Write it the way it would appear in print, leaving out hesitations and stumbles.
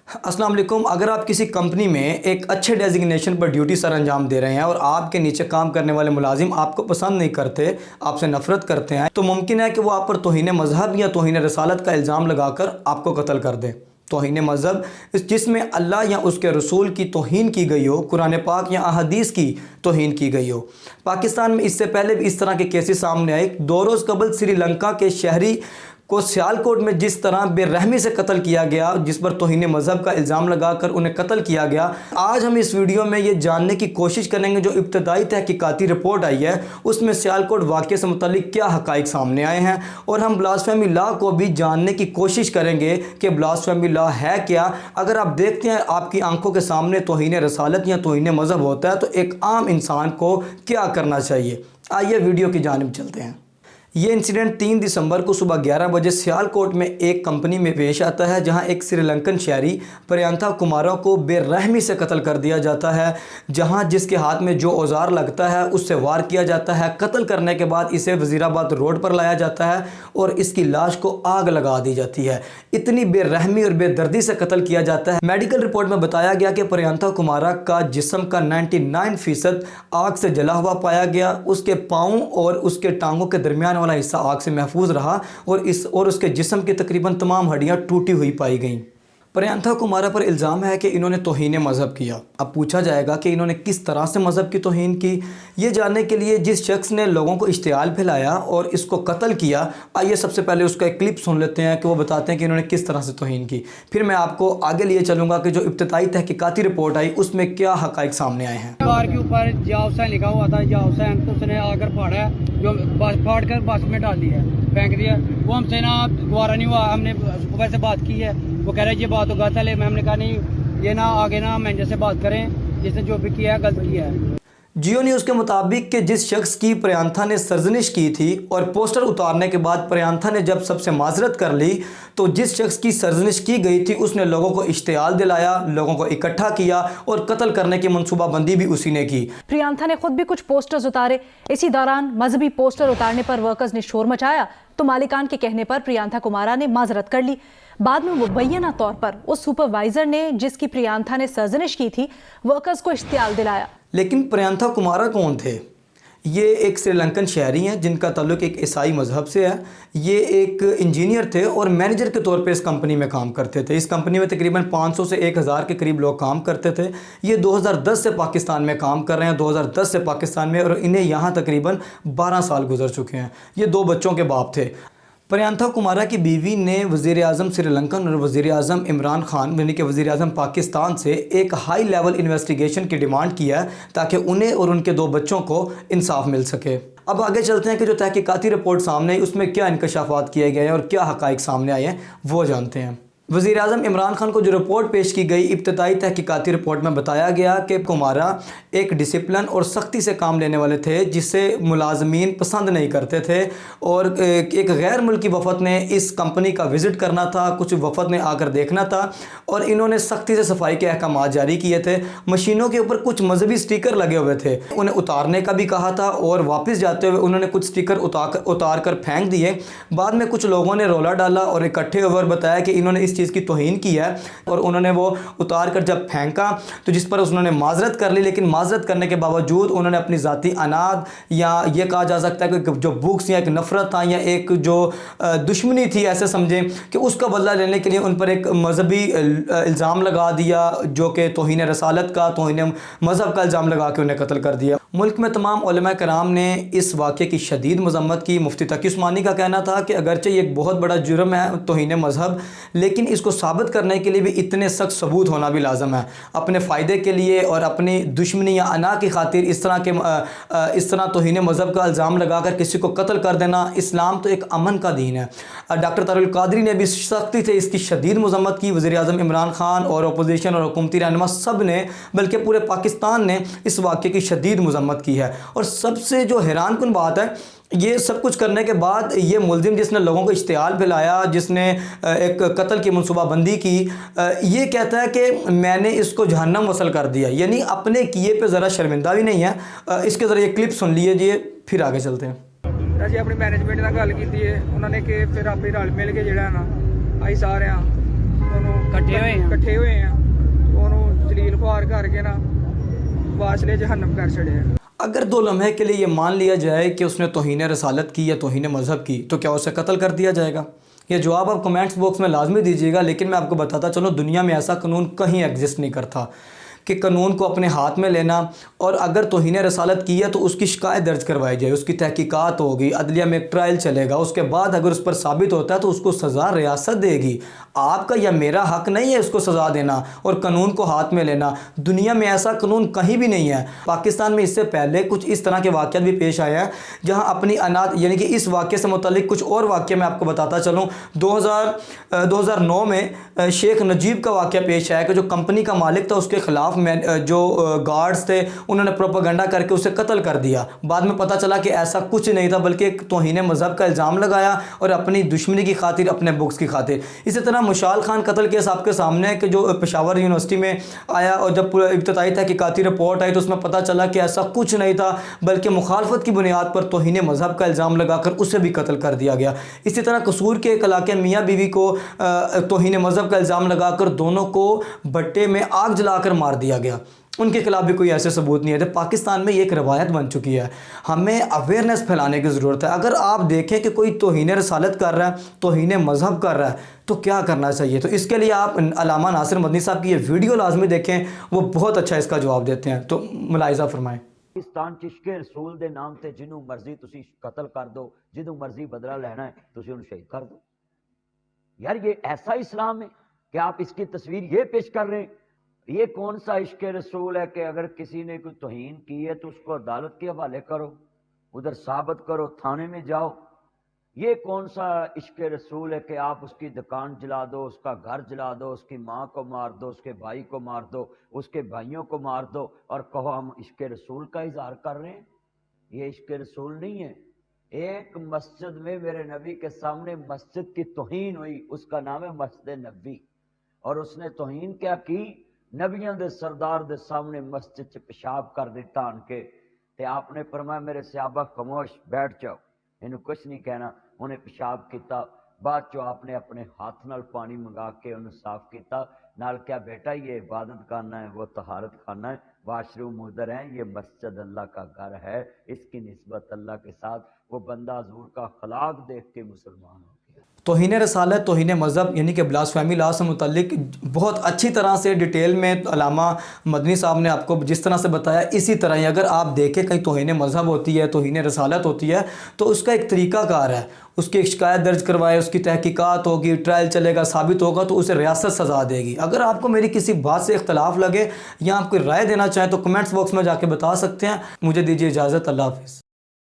अस्सलाम वालेकुम। अगर आप किसी कंपनी में एक अच्छे डेजिग्नेशन पर ड्यूटी सर अंजाम दे रहे हैं और आपके नीचे काम करने वाले मुलाजिम आपको पसंद नहीं करते, आपसे नफ़रत करते हैं, तो मुमकिन है कि वो आप पर तौहीन मज़हब या तौहीन रसालत का इल्ज़ाम लगाकर आपको कत्ल कर दें। तौहीन मज़हब जिसमें अल्लाह या उसके रसूल की तौहीन की गई हो, कुरान पाक या अहदीस की तौहीन की गई हो। पाकिस्तान में इससे पहले भी इस तरह के केसेस सामने आए। 2 रोज़ कबल श्रीलंका के शहरी को सियालकोट में जिस तरह बेरहमी से कत्ल किया गया, जिस पर तौहीन मज़हब का इल्ज़ाम लगाकर उन्हें कत्ल किया गया। आज हम इस वीडियो में ये जानने की कोशिश करेंगे जो इब्तदाई तहकीकाती रिपोर्ट आई है उसमें सियालकोट वाक़े से मुतालिक क्या हक़ाइक़ सामने आए हैं, और हम ब्लास्फेमी लॉ को भी जानने की कोशिश करेंगे कि ब्लास्फेमी लॉ है क्या। अगर आप देखते हैं आपकी आंखों के सामने तौहीन रसालत या तौहीन मज़हब होता है तो एक आम इंसान को क्या करना चाहिए। आइए वीडियो की जानिब चलते हैं। ये इंसिडेंट 3 दिसंबर को सुबह 11 बजे सियालकोट में एक कंपनी में पेश आता है, जहां एक श्रीलंकन शहरी प्रियंथा कुमारा को बेरहमी से कत्ल कर दिया जाता है। जहां जिसके हाथ में जो औजार लगता है उससे वार किया जाता है। कत्ल करने के बाद इसे वज़ीराबाद रोड पर लाया जाता है और इसकी लाश को आग लगा दी जाती है। इतनी बेरहमी और बेदर्दी से कत्ल किया जाता है। मेडिकल रिपोर्ट में बताया गया कि प्रियंथा कुमारा का जिस्म का 99% आग से जला हुआ पाया गया। उसके पाँव और उसके टांगों के दरमियान वाला हिस्सा आग से महफूज रहा और उसके जिस्म की तकरीबन तमाम हड्डियां टूटी हुई पाई गईं। प्रियंथा कुमारा पर इल्ज़ाम है कि इन्होंने तौहीन मज़हब किया। अब पूछा जाएगा कि इन्होंने किस तरह से मज़हब की तौहीन की। ये जानने के लिए जिस शख्स ने लोगों को इश्तियाल फैलाया और इसको कत्ल किया, आइए सबसे पहले उसका एक क्लिप सुन लेते हैं कि वो बताते हैं कि इन्होंने किस तरह से तौहीन की। फिर मैं आपको आगे लिए चलूँगा कि जो इब्तदाई तहकीकाती रिपोर्ट आई उसमें क्या हक़ाइक़ सामने आए हैं। कार के ऊपर जिया हुसैन लिखा हुआ था। जिया हुसैन को उसने आकर फाड़ा, जो फाड़ कर बस में डाल दिया, फेंक दिया। वो हमसे ना दोबारा नहीं हुआ। हमने सुबह से बात की है, वो कह रहे ये बात तो गलत है। हमने कहा नहीं, ये ना आगे ना मैनेजर से बात करें, जिसने जो भी किया है गलत किया है। जियो न्यूज़ के मुताबिक कि जिस शख्स की प्रियंथा ने सरजनिश की थी और पोस्टर उतारने के बाद प्रियंथा ने जब सबसे माजरत कर ली, तो जिस शख्स की सरजनिश की गई थी उसने लोगों को इश्तियाल दिलाया, लोगों को इकट्ठा किया और कत्ल करने की मनसूबाबंदी भी उसी ने की। प्रियंथा ने खुद भी कुछ पोस्टर्स उतारे। इसी दौरान मजहबी पोस्टर उतारने पर वर्कर्स ने शोर मचाया तो मालिकान के कहने पर प्रियंथा कुमारा ने माजरत कर ली। बाद में मुबैना तौर पर उस सुपरवाइजर ने जिसकी प्रियंथा ने सरजनिश की थी वर्कर्स को इश्तियाल दिलाया। लेकिन प्रियंथा कुमारा कौन थे? ये एक श्रीलंकन शहरी हैं जिनका ताल्लुक एक ईसाई मज़हब से है। ये एक इंजीनियर थे और मैनेजर के तौर पे इस कंपनी में काम करते थे। इस कंपनी में तकरीबन 500 से 1000 के करीब लोग काम करते थे। ये 2010 से पाकिस्तान में काम कर रहे हैं, 2010 से पाकिस्तान में, और इन्हें यहाँ तकरीबन 12 साल गुजर चुके हैं। ये 2 बच्चों के बाप थे। प्रियंथा कुमारा की बीवी ने वज़ीर आज़म श्रीलंका और वज़ीर आज़म इमरान खान यानी कि वज़ीर आज़म पाकिस्तान से एक हाई लेवल इन्वेस्टिगेशन की डिमांड किया ताकि उन्हें और उनके 2 बच्चों को इंसाफ मिल सके। अब आगे चलते हैं कि जो तहकीकाती रिपोर्ट सामने आई उसमें क्या इंकशाफात किए गए हैं और क्या हक़ाइक़ सामने आए हैं वो जानते हैं। वज़ीर आज़म इमरान खान को जो रिपोर्ट पेश की गई, इब्तदाई तहकीकाती रिपोर्ट में बताया गया कि कुमारा एक डिसिप्लिन और सख्ती से काम लेने वाले थे जिसे मुलाजमीन पसंद नहीं करते थे, और एक गैर मुल्की वफ़द ने इस कंपनी का विज़िट करना था, कुछ वफ़द ने आकर देखना था और इन्होंने सख्ती से सफाई के अहकामात जारी किए थे। मशीनों के ऊपर कुछ मजहबी स्टिकर लगे हुए थे, उन्हें उतारने का भी कहा था और वापस जाते हुए उन्होंने कुछ स्टिकर उतार कर फेंक दिए। बाद में कुछ लोगों ने रोला डाला और इकट्ठे हुए और बताया कि इन्होंने इस चीज़ की तौहीन की है, और उन्होंने वो उतार कर जब फेंका तो जिस पर उन्होंने माजरत कर ली, लेकिन माजरत करने के बावजूद उन्होंने अपनी ज़ाती अनाद या ये कहा जा सकता है कि जो बुक्स या एक नफ़रत था या एक जो दुश्मनी थी ऐसे समझें कि उसका बदला लेने के लिए उन पर एक मजहबी इल्ज़ाम लगा दिया, जो कि तौहीन रसालत का, तौहीन मज़हब का इल्ज़ाम लगा के उन्हें कत्ल कर दिया। मुल्क में तमाम उलमा कराम ने इस वाक़े की शदीद मज़म्मत की। मुफ्ती तकी उस्मानी का कहना था कि अगरचे ये एक बहुत बड़ा जुर्म है तौहीन मज़हब, लेकिन इसको साबित करने के लिए भी इतने सख्त सबूत होना भी लाजम है। अपने फ़ायदे के लिए और अपनी दुश्मनी या अना की खातिर इस तरह तौहीन मज़हब का इल्ज़ाम लगाकर किसी को कत्ल कर देना, इस्लाम तो एक अमन का दीन है। डॉक्टर तारुल कादरी ने भी सख्ती से इसकी शदीद मज़म्मत की। वज़ीर आज़म इमरान खान और अपोजिशन और हुकूमती रहनुमा सब ने, बल्कि पूरे पाकिस्तान ने इस वाक़े की शदीद मज़म्मत की है। और सबसे जो हैरान कुन बात है, ये सब कुछ करने के बाद ये मुलजिम जिसने लोगों को इश्तियाल फैलाया, जिसने एक कत्ल की मनसूबाबंदी की, ये कहता है कि मैंने इसको जहन्नम वसल कर दिया, यानी अपने किए पे ज़रा शर्मिंदा भी नहीं है। इसके ज़रा ये क्लिप सुन लीजिए, फिर आगे चलते हैं। ਅਸੀਂ ਆਪਣੀ ਮੈਨੇਜਮੈਂਟ ਨਾਲ ਗੱਲ ਕੀਤੀ ਹੈ, ਉਹਨਾਂ ਨੇ ਕਿ ਫਿਰ ਆਪੇ ਰਲ ਮਿਲ ਕੇ ਜਿਹੜਾ ਨਾ ਅਸੀਂ ਸਾਰਿਆਂ ਉਹਨੂੰ ਇਕੱਠੇ ਹੋਏ ਆ ਇਕੱਠੇ ਹੋਏ ਆ ਉਹਨੂੰ ਜਲੀਲ ਖੁਆਰ ਕਰਕੇ ਨਾ ਵਾਸਲੇ ਜਹन्नम ਕਰ ਛੜਿਆ। अगर 2 लम्हे के लिए ये मान लिया जाए कि उसने तौहीन रसालत की या तौहीन मज़हब की, तो क्या उसे कत्ल कर दिया जाएगा? ये जवाब आप कमेंट्स बॉक्स में लाजमी दीजिएगा। लेकिन मैं आपको बताता चलूँ, दुनिया में ऐसा कानून कहीं एग्जिस्ट नहीं करता कि कानून को अपने हाथ में लेना और अगर तौहीन रसालत की है तो उसकी शिकायत दर्ज करवाई जाए, उसकी तहकीकात होगी, अदलिया में एक ट्रायल चलेगा, उसके बाद अगर उस पर साबित होता है तो उसको सज़ा रियासत देगी। आपका या मेरा हक नहीं है उसको सज़ा देना और कानून को हाथ में लेना। दुनिया में ऐसा कानून कहीं भी नहीं है। पाकिस्तान में इससे पहले कुछ इस तरह के वाक़यात भी पेश आए हैं जहां अपनी अनाथ, यानी कि इस वाक़े से मुतल्लिक कुछ और वाक़े मैं आपको बताता चलूँ। 2009 में शेख नजीब का वाक़या पेश आया कि जो कंपनी का मालिक था उसके ख़िलाफ़ जो गार्ड्स थे उन्होंने प्रोपेगेंडा करके उसे कत्ल कर दिया। बाद में पता चला कि ऐसा कुछ नहीं था, बल्कि एक तौहीन मज़हब का इल्ज़ाम लगाया और अपनी दुश्मनी की खातिर, अपने बुक्स की खातिर। इसी तरह मुशाल खान कत्ल केस आपके सामने है कि जो पेशावर यूनिवर्सिटी में आया और जब इब्तदाई तहकीकाती रिपोर्ट आई तो उसमें पता चला कि ऐसा कुछ नहीं था, बल्कि मुखालफत की बुनियाद पर तौहीन मज़हब का इल्ज़ाम लगाकर उसे भी कत्ल कर दिया गया। इसी तरह कसूर के एक इलाके मियाँ बीवी को तौहीन मज़हब का इल्ज़ाम लगाकर दोनों को भट्टे में आग जलाकर मार दिया गया। उनके खिलाफ भी कोई ऐसे सबूत नहीं है। तो पाकिस्तान में ये एक रवायत बन चुकी है, हमें अवेयरनेस फैलाने की ज़रूरत है। अगर आप देखें कि कोई तौहीन रसालत कर रहा है, तौहीन मज़हब कर रहा है, तो क्या करना चाहिए? तो इसके लिए आप अल्लामा नासिर मदनी साहब की ये वीडियो लाजमी देखें, वो बहुत अच्छा इसका जवाब देते हैं। तो मुलाहिज़ा फरमाएँ। पाकिस्तान च इश्के रसूल दे नाम ते जिन्हों मर्जी तुसी कत्ल कर दो, जिन्हों मर्जी बदला लेना है तुसी उन्हें शहीद कर दो। यार ये ऐसा इस्लाम है कि आप इसकी तस्वीर ये पेश कर रहे हैं? ये कौन सा इश्क रसूल है कि अगर किसी ने कोई तौहीन की है तो उसको अदालत के हवाले करो, उधर साबित करो, थाने में जाओ। ये कौन सा इश्क रसूल है कि आप उसकी दुकान जला दो, उसका घर जला दो, उसकी माँ को मार दो, उसके भाई को मार दो, उसके भाइयों को मार दो और कहो हम इश्क रसूल का इजहार कर रहे हैं? ये इश्क रसूल नहीं है। एक मस्जिद में मेरे नबी के सामने मस्जिद की तौहीन हुई, उसका नाम है मस्जिद नबी, और उसने तौहीन क्या की? नबियों दे सरदार दे सामने मस्जिद च पेशाब कर दिता आन के, ते आपने फरमाया मेरे सहाबा खामोश बैठ जाओ, इन्हें कुछ नहीं कहना। उन्हें पेशाब किया, बाद चो आपने अपने हाथ नाल पानी मंगा के उन्हें साफ किया, नाल क्या बेटा ये इबादत खाना है, वो तहारत खाना है, वाशरूम उधर है, ये मस्जिद अल्लाह का घर है, इसकी निस्बत अल्लाह के साथ। वो बंदा हजूर का खलाक देख के मुसलमान हो गया। तौहीन रसालत, तौहीन मज़हब यानी कि ब्लास्फेमी लॉ से मुतल्लिक बहुत अच्छी तरह से डिटेल में अल्लामा मदनी साहब ने आपको जिस तरह से बताया, इसी तरह ही अगर आप देखें कहीं तौहीन मज़हब होती है, तौहीन रसालत होती है, तो उसका एक तरीक़ाकार है। उसकी एक शिकायत दर्ज करवाए, उसकी तहकीकात होगी, ट्रायल चलेगा, साबित होगा तो उसे रियासत सज़ा देगी। अगर आपको मेरी किसी बात से इख्तलाफ लगे या आप कोई राय देना चाहें तो कमेंट्स बॉक्स में जाके बता सकते हैं। मुझे दीजिए इजाज़त। अल्लाह हाफ़िज़।